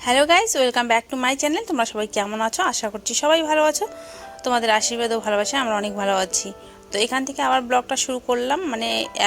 Hello guys, welcome back to my channel. তোমরা সবাই কেমন আছো? আশা করছি সবাই ভালো আছো। তোমাদের আশীর্বাদ ও ভালোবাসা আমরা অনেক ভালো আছি। তো এখান থেকে আবার ব্লগটা শুরু করলাম।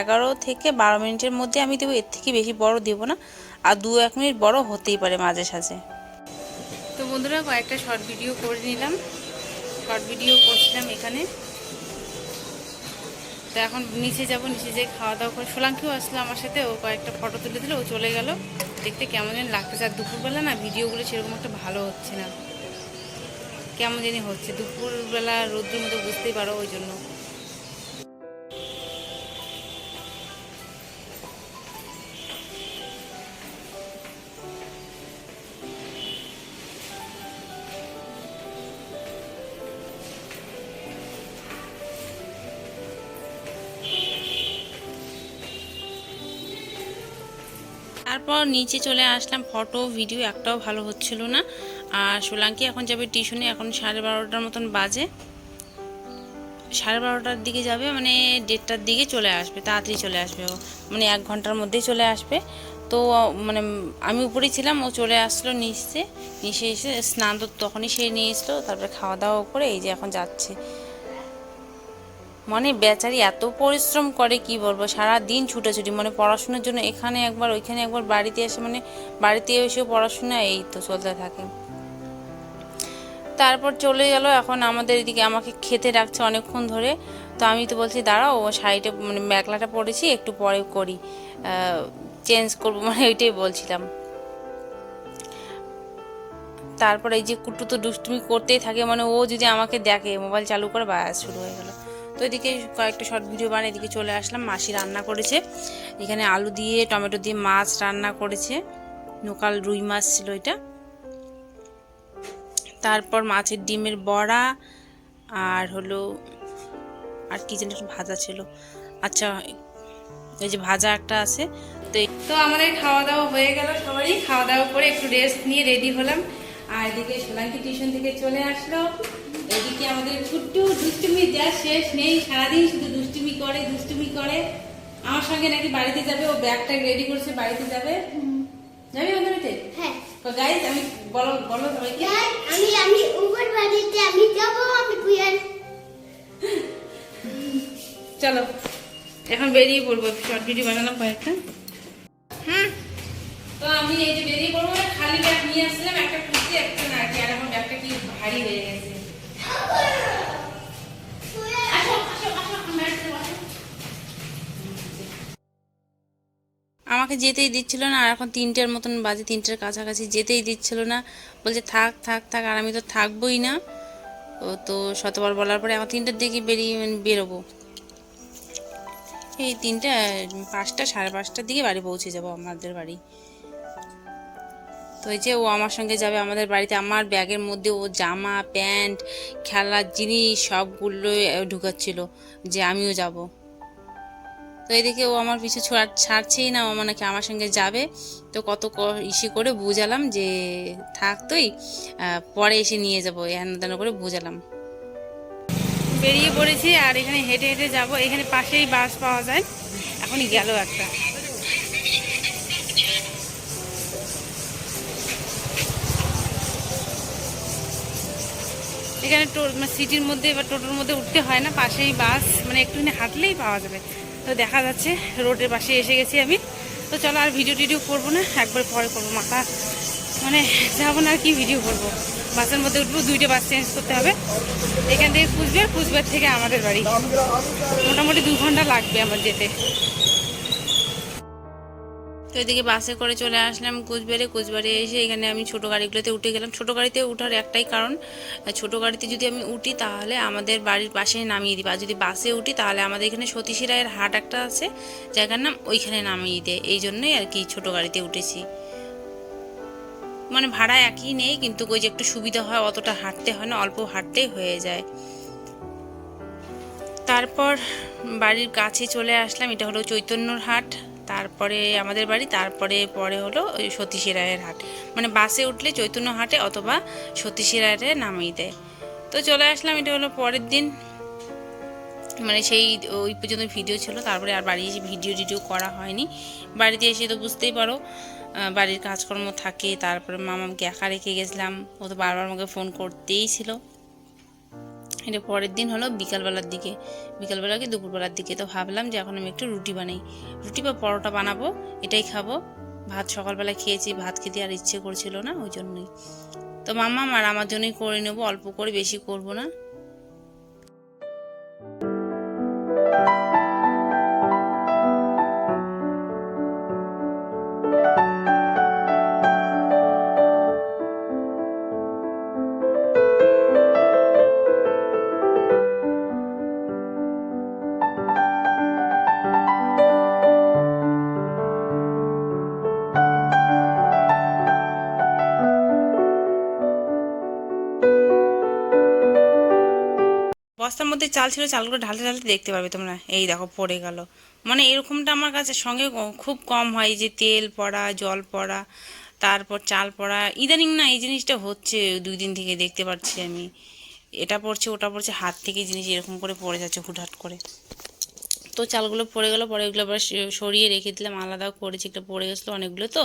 11 থেকে 12 মিনিটের মধ্যে আমি দেবো, এর থেকে বেশি বড় দেবো না। আর 2-1 মিনিট বড় হতেই পারে মাঝে সাঝে। তো বন্ধুরা, কয়েকটা শর্ট ভিডিও করে নিলাম। শর্ট ভিডিও করছিলাম এখানে। তো এখন নিচে যাব, নিচে যেয়ে খাওয়া দাওয়া করে। সোলাঙ্কিও আসলো আমার সাথে, ও কয়েকটা ফটো তুলে দিল, ও চলে গেল। দেখতে কেমন যেন লাগতেছে। আর দুপুরবেলা না ভিডিওগুলো সেরকম একটা ভালো হচ্ছে না, কেমন জানি হচ্ছে। দুপুরবেলা রোদ্রের মতো বুঝতেই পারো, ওই জন্য। তারপর নিচে চলে আসলাম। ফটো ভিডিও একটাও ভালো হচ্ছিল না। আর সোলাঙ্কি এখন যাবে টিউশনে। এখন 12:30টার মতন বাজে। 12:30টার দিকে যাবে, 1:30টার দিকে চলে আসবে। তাড়াতাড়ি চলে আসবে ও, 1 ঘন্টার মধ্যেই চলে আসবে। তো আমি উপরেই ছিলাম, ও চলে আসলো নিচে। নিচে এসে স্নান তো তখনই সে নিয়ে এসলো। তারপরে খাওয়া দাওয়া করে এই যে এখন যাচ্ছে। বেচারি এত পরিশ্রম করে, কি বলবো। সারা দিন ছুটাছুটি, পড়াশোনার জন্য এখানে একবার ওইখানে একবার, বাড়িতে এসে বাড়িতে এসেও পড়াশোনা, এই তো চলতে থাকে। তারপর চলে গেল। এখন আমাদের এদিকে আমাকে খেতে ডাকছে অনেকক্ষণ ধরে। তো আমি তো বলছি দাঁড়াও, ও শাড়িটা মেখলাটা পরেছি, একটু পরে করি, চেঞ্জ করবো, ওইটাই বলছিলাম। তারপর এই যে কুট্টু তো দুষ্টুমি করতেই থাকে, ও যদি আমাকে দেখে মোবাইল চালু করে, ব্যাস শুরু হয়ে গেল। তো এদিকে কয়েকটা শর্ট ভিডিও বানিয়ে এদিকে চলে আসলাম। মাসি রান্না করেছে এখানে, আলু দিয়ে টমেটো দিয়ে মাছ রান্না করেছে। লোকাল রুই মাছ ছিল এটা। তারপর মাছের ডিমের বড়া, আর আর কি যেন ভাজা ছিল। আচ্ছা, এই যে ভাজা একটা আছে। তো আমাদের খাওয়া দাওয়া হয়ে গেল। সবারই খাওয়া দাওয়া করে একটু রেস্ট নিয়ে রেডি হলাম। আর এদিকে সোলাঙ্কি টিউশন থেকে চলে আসলো। এদিকে আমাদের ছুট্টু দুষ্টুমি যা শেষ নেই, সারাদিন শুধু দুষ্টুমি করে দুষ্টুমি করে। আমার সঙ্গে নাকি বাড়িতে যাবে, ও ব্যাগটা রেডি করছে, বাড়িতে যাবে। যাবি আমাদের বাড়িতে? হ্যাঁ। তো গাইস, আমি বলো বলো সবাইকে, আমি উপর বাড়িতে আমি যাব, আমি কুয়ার। চলো এখন বেরিয়ে পড়বো। শর্ট ভিডিও বানালাম কয়েকটা। তো আমি এই যে বেরিয়ে পড়বো, খালি ব্যাগ নিয়ে আসলাম, একটা কুর্তি একটা নাকি। আর এখন ব্যাগটা কি ভারী হয়ে গেছে। আমাকে যেতেই দিচ্ছিল না। আর এখন 3টের মতন বাজে, 3টের কাছাকাছি, যেতেই দিচ্ছিল না। বলছে থাক থাক থাক, আর আমি তো থাকবোই না। ও তো শতবার বলার পরে এখন 3টের দিকে বেরোবো। এই 3টা, 5টা, 5:30টার দিকে বাড়ি পৌঁছে যাবো, আমাদের বাড়ি। তো এই যে ও আমার সঙ্গে যাবে আমাদের বাড়িতে। আমার ব্যাগের মধ্যে ও জামা প্যান্ট খেলার জিনিস সবগুলো ঢুকাচ্ছিল যে আমিও যাব। তো এদিকে ও আমার পিছু ছাড়ছেই না, ও নাকি আমার সঙ্গে যাবে। তো কত ইসে করে বুঝালাম যে থাক তুই, পরে এসে নিয়ে যাবো, হেন তেন করে বুঝালাম। বেরিয়ে পড়েছি আর এখানে হেঁটে হেঁটে যাব। এখানে পাশেই বাস পাওয়া যায়। এখনই গেল একটা। এখানে সিটির মধ্যে বা টোটোর মধ্যে উঠতে হয় না, পাশেই বাস, একটুখানি হাঁটলেই পাওয়া যাবে। তো দেখা যাচ্ছে রোডের পাশে এসে গেছি আমি। তো চলো আর ভিডিও টিডিও করবো না, একবার পরে করবো। মাথা যাবো না, আর কি ভিডিও করবো। বাসের মধ্যে উঠবো, 2টে বাস চেঞ্জ করতে হবে। এখান থেকে কুচবিহার থেকে আমাদের বাড়ি মোটামুটি 2 ঘন্টা লাগবে আমার যেতে। তো এদিকে বাসে করে চলে আসলাম কুচবিহারে এসে এখানে আমি ছোটো গাড়িগুলোতে উঠে গেলাম। ছোটো গাড়িতে ওঠার একটাই কারণ, ছোটো গাড়িতে যদি আমি উঠি তাহলে আমাদের বাড়ির পাশে নামিয়ে দিই। আর যদি বাসে উঠি তাহলে আমাদের এখানে সতীশী রায়ের হাট একটা আছে, জায়গার নাম, ওইখানে নামিয়ে দেয়। এই জন্যই আর কি ছোটো গাড়িতে উঠেছি। ভাড়া একই নেই, কিন্তু ওই যে একটু সুবিধা হয়, অতটা হাঁটতে হয় না, অল্প হাঁটতেই হয়ে যায়। তারপর বাড়ির কাছে চলে আসলাম। এটা হলো চৈতন্যর হাট, তারপরে আমাদের বাড়ি, পরে হলো ওই সতীশী রায়ের হাট। বাসে উঠলে চৈতন্য হাটে অথবা সতীশী রায়ের নামিয়ে দেয়। তো চলে আসলাম। এটা হলো পরের দিন, সেই ওই পর্যন্ত ভিডিও ছিল। তারপরে আর বাড়ি এসে ভিডিও করা হয়নি। বাড়িতে এসে তো বুঝতেই পারো বাড়ির কাজকর্ম থাকে। তারপরে মামাকে একা রেখে গেছিলাম, ও তো বারবার আমাকে ফোন করতেই ছিল। এটা পরের দিন হলো বিকালবেলা কি দুপুরবেলার দিকে। তো ভাবলাম যে এখন আমি একটু রুটি বানাই, রুটি বা পরোটা বানাবো, এটাই খাবো। ভাত সকালবেলা খেয়েছি, ভাত খেতে আর ইচ্ছে করছিল না, ওই জন্যই। তো মাম্মা আর আমার জন্যই করে নেবো, অল্প করে, বেশি করব না। বস্তার মধ্যে চাল ছিল, চালগুলো ঢালতে ঢালতে দেখতে পাবে তোমরা, এই দেখো পড়ে গেল। মানে এরকমটা আমার কাছে সঙ্গে খুব কম হয়, যে তেল পড়া, জল পড়া, তারপর চাল পড়া। ইদানিং না এই জিনিসটা হচ্ছে, 2 দিন থেকে দেখতে পাচ্ছি আমি। এটা পড়ছে, ওটা পড়ছে, হাত থেকে জিনিস এরকম করে পড়ে যাচ্ছে হুটহাট করে। তো চালগুলো পড়ে গেল, পরে ওগুলো আবার সরিয়ে রেখে দিলাম, আলাদা করেছি, একটা পড়ে গেছিলো অনেকগুলো। তো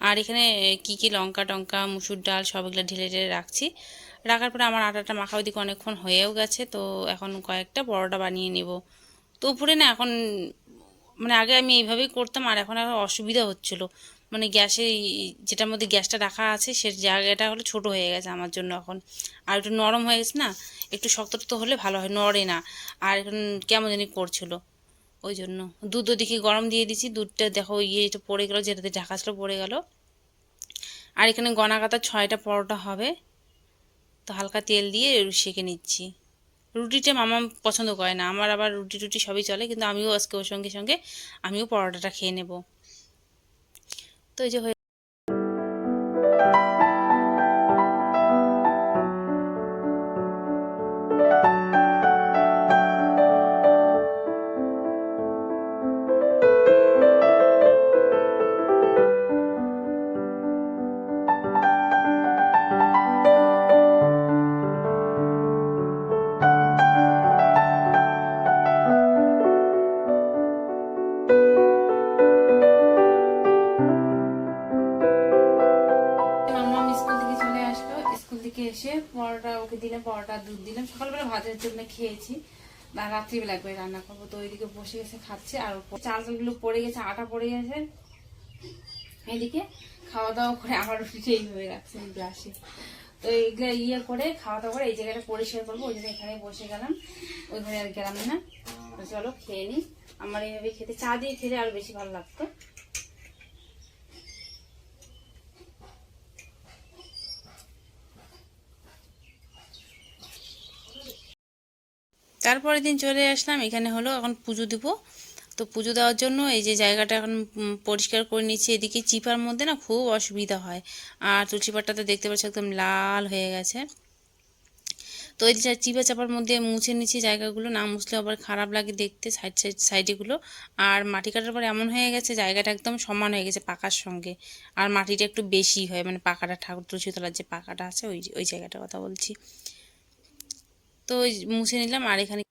আর এখানে কি কি লঙ্কা টঙ্কা, মুসুর ডাল সব এগুলো ঢেলে ঢেলে রাখছি। রাখার পরে আমার আটাটা মাখা ওইদিকে অনেকক্ষণ হয়েও গেছে। তো এখন কয়েকটা পরোটা বানিয়ে নেব। তো উপরে না এখন, মানে আগে আমি এইভাবেই করতাম, আর এখন আর অসুবিধা হচ্ছিল। মানে গ্যাসে, যেটার মধ্যে গ্যাসটা রাখা আছে সে জায়গাটা হলো ছোট হয়ে গেছে আমার জন্য এখন। আর একটু নরম হয়ে গেছে না, একটু শক্ত তো হলে ভালো হয়, নড়ে না। আর এখন কেমন জানি করছিল, ওই জন্য। দুধও দেখি গরম দিয়ে দিছি, দুধটা দেখো ইয়েটা পড়ে গেল, যেটাতে ঢাকা ছিল পড়ে গেল। আর এখানে গনাকাতা 6টা পরোটা হবে। তো হালকা তেল দিয়ে সেঁকে নিচ্ছি। রুটিটা মামা পছন্দ করে না, আমার আবার রুটি টুটি সবই চলে, কিন্তু আমিও আজকে ওর সঙ্গে সঙ্গে আমিও পরোটাটা খেয়ে নেব। তো এই যে মাম্মা স্কুল থেকে চলে আসলো, স্কুল থেকে এসে পরোটা ওকে দিলাম, পরোটা দুধ দিলাম। সকালবেলা ভাতের জন্য খেয়েছি, না রাত্রিবেলা একবার রান্না করবো। তো ওইদিকে বসে গেছে খাচ্ছে, আর চালগুলো পড়ে গেছে, আটা পড়ে গেছে। এদিকে খাওয়া দাওয়া করে আমার রুটিটা এইভাবে রাখছে গ্লাসে। তো এইগুলা করে খাওয়া দাওয়া করে এই জায়গাটা পরিষ্কার করবো, ওই জন্য এখানে বসে গেলাম, ওই ঘরে আর গেলাম না। তো চলো খেয়ে নিই। আমার এইভাবে খেতে, চা দিয়ে খেলে আরো বেশি ভালো লাগতো। তারপরের দিন চলে আসলাম, এখানে হলো এখন পুজো দিব। তো পুজো দেওয়ার জন্য এই যে জায়গাটা এখন পরিষ্কার করে নিচ্ছি। এদিকে চিপার মধ্যে না খুব অসুবিধা হয়, আর তুলসী পাতাটা দেখতে পাচ্ছি একদম লাল হয়ে গেছে। তো এই যে চিপা চাপার মধ্যে মুছে নিচ্ছি জায়গাগুলো, না মুছলে আবার খারাপ লাগে দেখতে সাইডেগুলো। আর মাটি কাটার পর এমন হয়ে গেছে জায়গাটা একদম সমান হয়ে গেছে পাকার সঙ্গে, আর মাটিটা একটু বেশি হয়, মানে পাকাটা, ঠাকুর তুলসী তলার যে পাকাটা আছে ওই জায়গাটার কথা বলছি। তো মুছে নিলাম। আর এখানে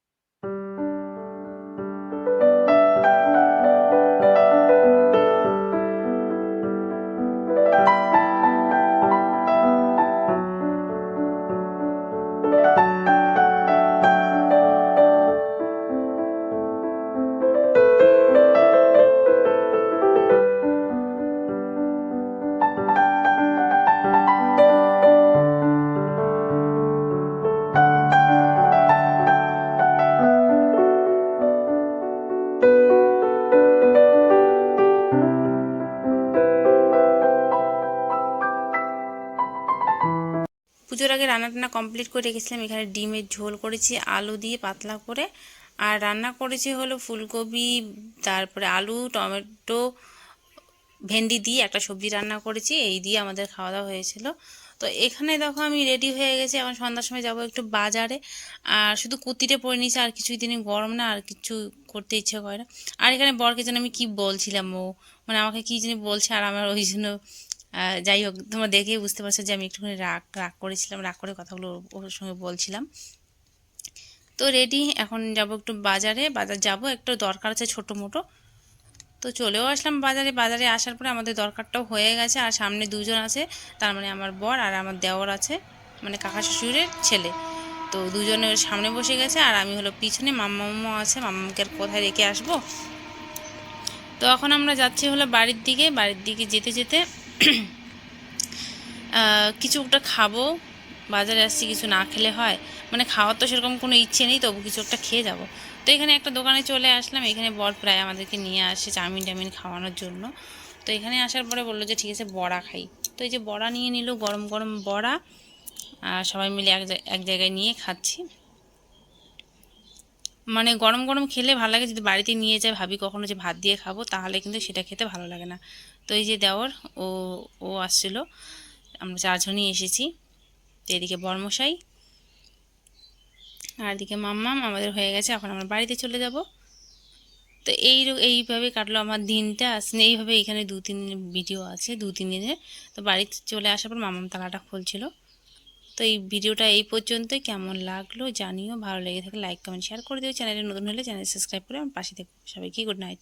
পুজোর আগে রান্না টান্না কমপ্লিট করে রেখেছিলাম। এখানে ডিমের ঝোল করেছি আলু দিয়ে পাতলা করে, আর রান্না করেছি হলো ফুলকপি, তারপরে আলু, টমেটো, ভেন্ডি দিয়ে একটা সবজি রান্না করেছি। এই দিয়ে আমাদের খাওয়া দাওয়া হয়েছিল। তো এখানে দেখো আমি রেডি হয়ে গেছি, এখন সন্ধ্যার সময় যাব একটু বাজারে। আর শুধু কুর্তিটা পরে নিয়েছি, আর কিছুই দিনই গরম না, আর কিছু করতে ইচ্ছে করে না। আর এখানে বরকে যেন আমি কি বলছিলাম, ও মানে আমাকে কি যিনি বলছে, আর আমার ওই জন্য যাই হোক, তোমরা দেখেই বুঝতে পারছো যে আমি একটুখানি রাগ রাগ করেছিলাম, রাগ করে কথাগুলো ওর সঙ্গে বলছিলাম। তো রেডি, এখন যাব একটু বাজার যাব, একটু দরকার আছে ছোটো মোটো। তো চলেও আসলাম বাজারে। বাজারে আসার পরে আমাদের দরকারটাও হয়ে গেছে, আর সামনে দুজন আছে, তার মানে আমার বর আর আমার দেওর আছে, মানে কাকা শ্বশুরের ছেলে। তো দুজনে সামনে বসে গেছে আর আমি হলো পিছনে, মাম্মা আছে, মাম্মাকে আর কোথায় রেখে আসবো। তো এখন আমরা যাচ্ছি হলো বাড়ির দিকে। বাড়ির দিকে যেতে যেতে কিছু একটা খাবো, বাজারে আসছি, কিছু না খেলে হয়, মানে খাওয়ার তো সেরকম কোনো ইচ্ছে নেই, তবু কিছু একটা খেয়ে যাব। তো এখানে একটা দোকানে চলে আসলাম। এখানে বর প্রায় আমাদেরকে নিয়ে আসে চাউমিন টাউমিন খাওয়ানোর জন্য। তো এখানে আসার পরে বললো যে ঠিক আছে বড়া খাই। তো এই যে বড়া নিয়ে নিল, গরম গরম বড়া, আর সবাই মিলে এক জায়গায় নিয়ে খাচ্ছি। মানে গরম গরম খেলে ভালো লাগে, যদি বাড়িতে নিয়ে যায় ভাবি কখনো যে ভাত দিয়ে খাবো, তাহলে কিন্তু সেটা খেতে ভালো লাগে না। তো এই যে দেওর, ও ও আসছিল, আমরা চারজনই এসেছি। তো এদিকে বরমশাই আর এদিকে মাম্মাম আমাদের হয়ে গেছে, এখন আমরা বাড়িতে চলে যাব। তো এইভাবে কাটলো আমার দিনটা। আসলে এইভাবে এখানে 2-3 দিনের ভিডিও আছে, 2-3 দিনের। তো বাড়িতে চলে আসার পর মাম্মাম তালাটা খুলছিল। তো এই ভিডিওটা এই পর্যন্তই। কেমন লাগলো জানিও, ভালো লেগে থাকলে লাইক কমেন্ট শেয়ার করে দিও। চ্যানেলে নতুন হলে চ্যানেল সাবস্ক্রাইব করে আমার পাশে থেকো। সবাইকে গুড নাইট।